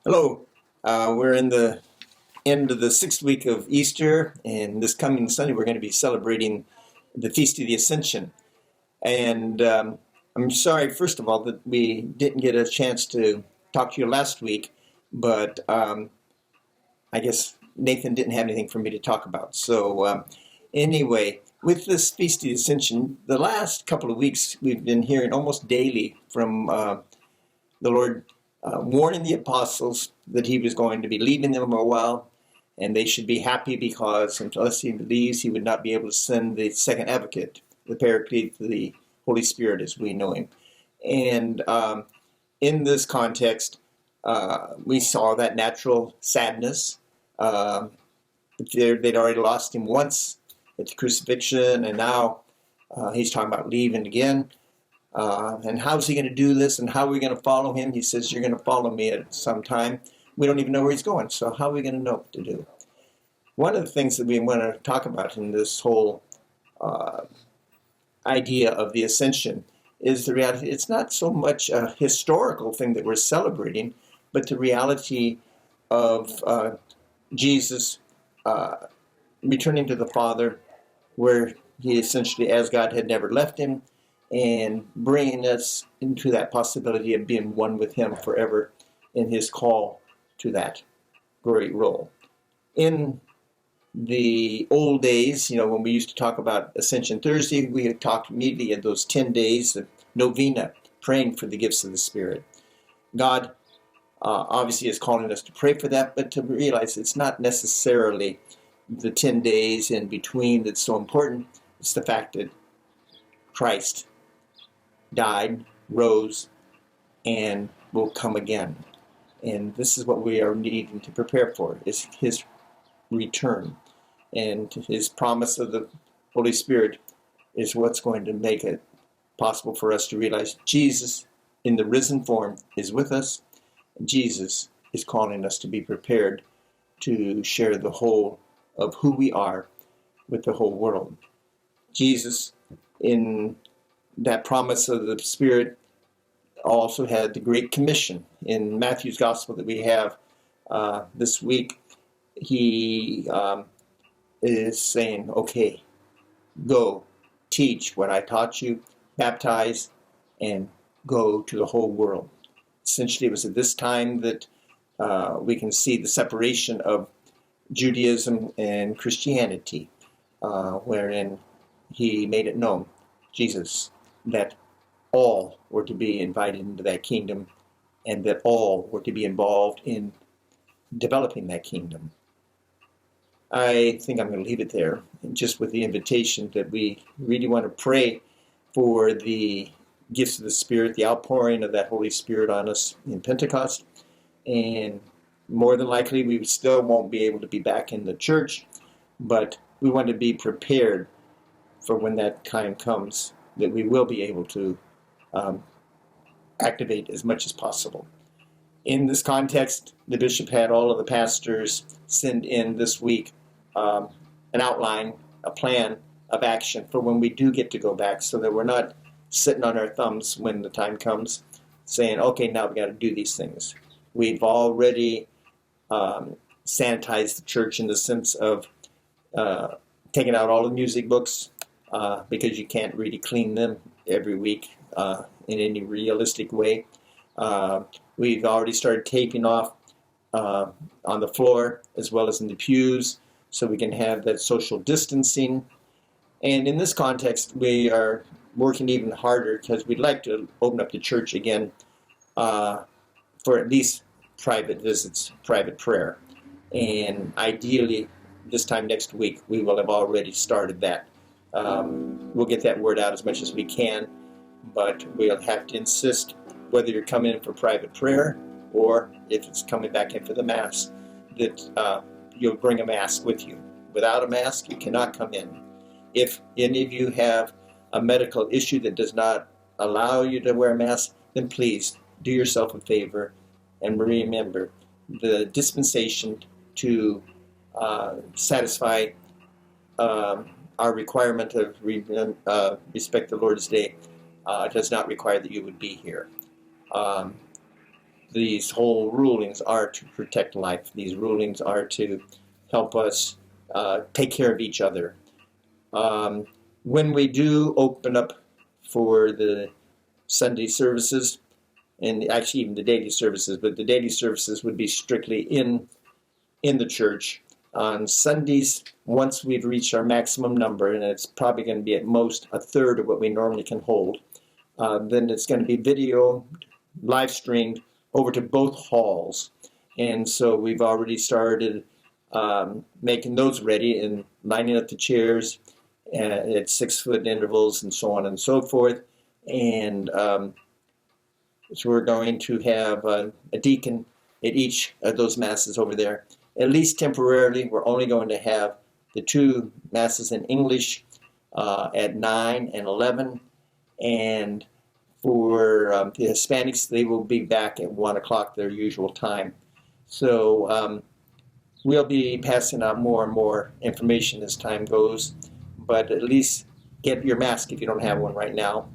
Hello. We're in the end of the sixth week of Easter, and this coming Sunday we're going to be celebrating the Feast of the Ascension. And I'm sorry, first of all, that we didn't get a chance to talk to you last week, but I guess Nathan didn't have anything for me to talk about. So anyway, with this Feast of the Ascension, the last couple of weeks we've been hearing almost daily from the Lord warning the apostles that he was going to be leaving them a while, and they should be happy because unless he leaves, he would not be able to send the second advocate, the Paraclete, the Holy Spirit as we know him. And in this context, we saw that natural sadness. They'd already lost him once at the crucifixion, and now he's talking about leaving again. And how's he going to do this, and how are we going to follow him? He says, you're going to follow me at some time. We don't even know where he's going, so how are we going to know what to do? One of the things that we want to talk about in this whole idea of the Ascension is the reality. It's not so much a historical thing that we're celebrating, but the reality of Jesus returning to the Father, where he essentially, as God, had never left him, and bringing us into that possibility of being one with him forever in his call to that great role. In the old days, when we used to talk about Ascension Thursday, we had talked immediately of those 10 days of novena, praying for the gifts of the Spirit. God obviously is calling us to pray for that, but to realize it's not necessarily the 10 days in between that's so important. It's the fact that Christ died, rose, and will come again. And this is what we are needing to prepare for, is his return. And his promise of the Holy Spirit is what's going to make it possible for us to realize Jesus in the risen form is with us. Jesus is calling us to be prepared to share the whole of who we are with the whole world. Jesus, in that promise of the Spirit, also had the Great Commission. In Matthew's Gospel that we have this week, he is saying, okay, go, teach what I taught you, baptize, and go to the whole world. Essentially, it was at this time that we can see the separation of Judaism and Christianity, wherein he made it known, Jesus, that all were to be invited into that kingdom, and that all were to be involved in developing that kingdom. I think I'm going to leave it there, just with the invitation that we really want to pray for the gifts of the Spirit, the outpouring of that Holy Spirit on us in Pentecost. And more than likely, we still won't be able to be back in the church, but we want to be prepared for when that time comes, that we will be able to activate as much as possible. In this context, the bishop had all of the pastors send in this week an outline, a plan of action for when we do get to go back, so that we're not sitting on our thumbs when the time comes saying, okay, now we've got to do these things. We've already sanitized the church in the sense of taking out all the music books, because you can't really clean them every week in any realistic way. We've already started taping off on the floor as well as in the pews, so we can have that social distancing. And in this context, we are working even harder because we'd like to open up the church again for at least private visits, private prayer. And ideally, this time next week, we will have already started that. We'll get that word out as much as we can, but we'll have to insist, whether you're coming in for private prayer or if it's coming back in for the Mass, that you'll bring a mask with you. Without a mask, you cannot come in. If any of you have a medical issue that does not allow you to wear a mask, then please do yourself a favor and remember the dispensation to satisfy our requirement of respect the Lord's Day does not require that you would be here. these whole rulings are to protect life. These rulings are to help us take care of each other. When we do open up for the Sunday services, and actually even the daily services, but the daily services would be strictly in the church. On Sundays, once we've reached our maximum number, and it's probably going to be at most a third of what we normally can hold, then it's going to be video, live streamed over to both halls. And so we've already started making those ready and lining up the chairs at 6-foot intervals and so on and so forth. And so we're going to have a deacon at each of those masses over there. At least temporarily, we're only going to have the 2 masses in English at 9 and 11. And for the Hispanics, they will be back at 1 o'clock, their usual time. So we'll be passing out more and more information as time goes. But at least get your mask if you don't have one right now.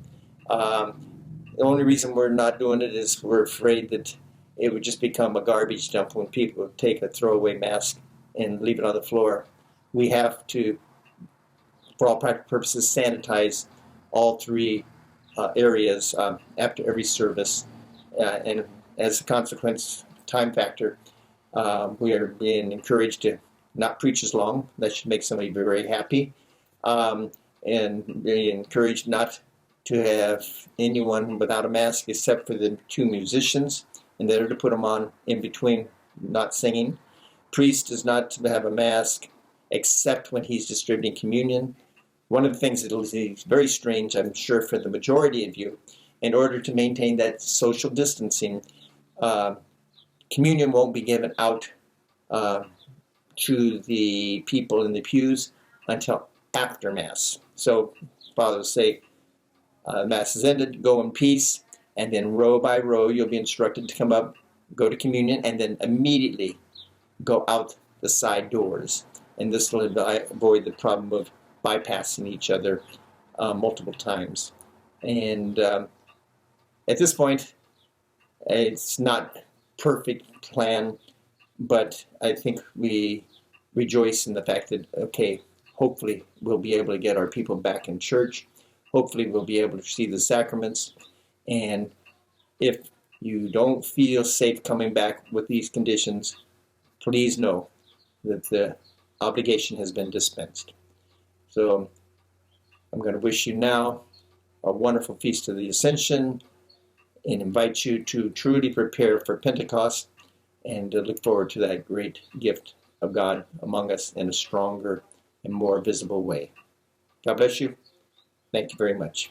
The only reason we're not doing it is we're afraid that it would just become a garbage dump when people would take a throwaway mask and leave it on the floor. We have to, for all practical purposes, sanitize all 3 areas after every service. And as a consequence, time factor, we are being encouraged to not preach as long. That should make somebody very, very happy. And being encouraged not to have anyone without a mask except for the 2 musicians, and they're to put them on in between not singing. Priest is not to have a mask except when he's distributing communion. One of the things that is very strange, I'm sure, for the majority of you, in order to maintain that social distancing, communion won't be given out to the people in the pews until after Mass. So fathers say, Mass is ended, go in peace, and then row by row you'll be instructed to come up, go to communion, and then immediately go out the side doors. And this will avoid the problem of bypassing each other multiple times. And at this point, it's not perfect plan, but I think we rejoice in the fact that, okay, hopefully we'll be able to get our people back in church. Hopefully we'll be able to receive the sacraments. And if you don't feel safe coming back with these conditions, please know that the obligation has been dispensed. So I'm going to wish you now a wonderful Feast of the Ascension and invite you to truly prepare for Pentecost and to look forward to that great gift of God among us in a stronger and more visible way. God bless you. Thank you very much.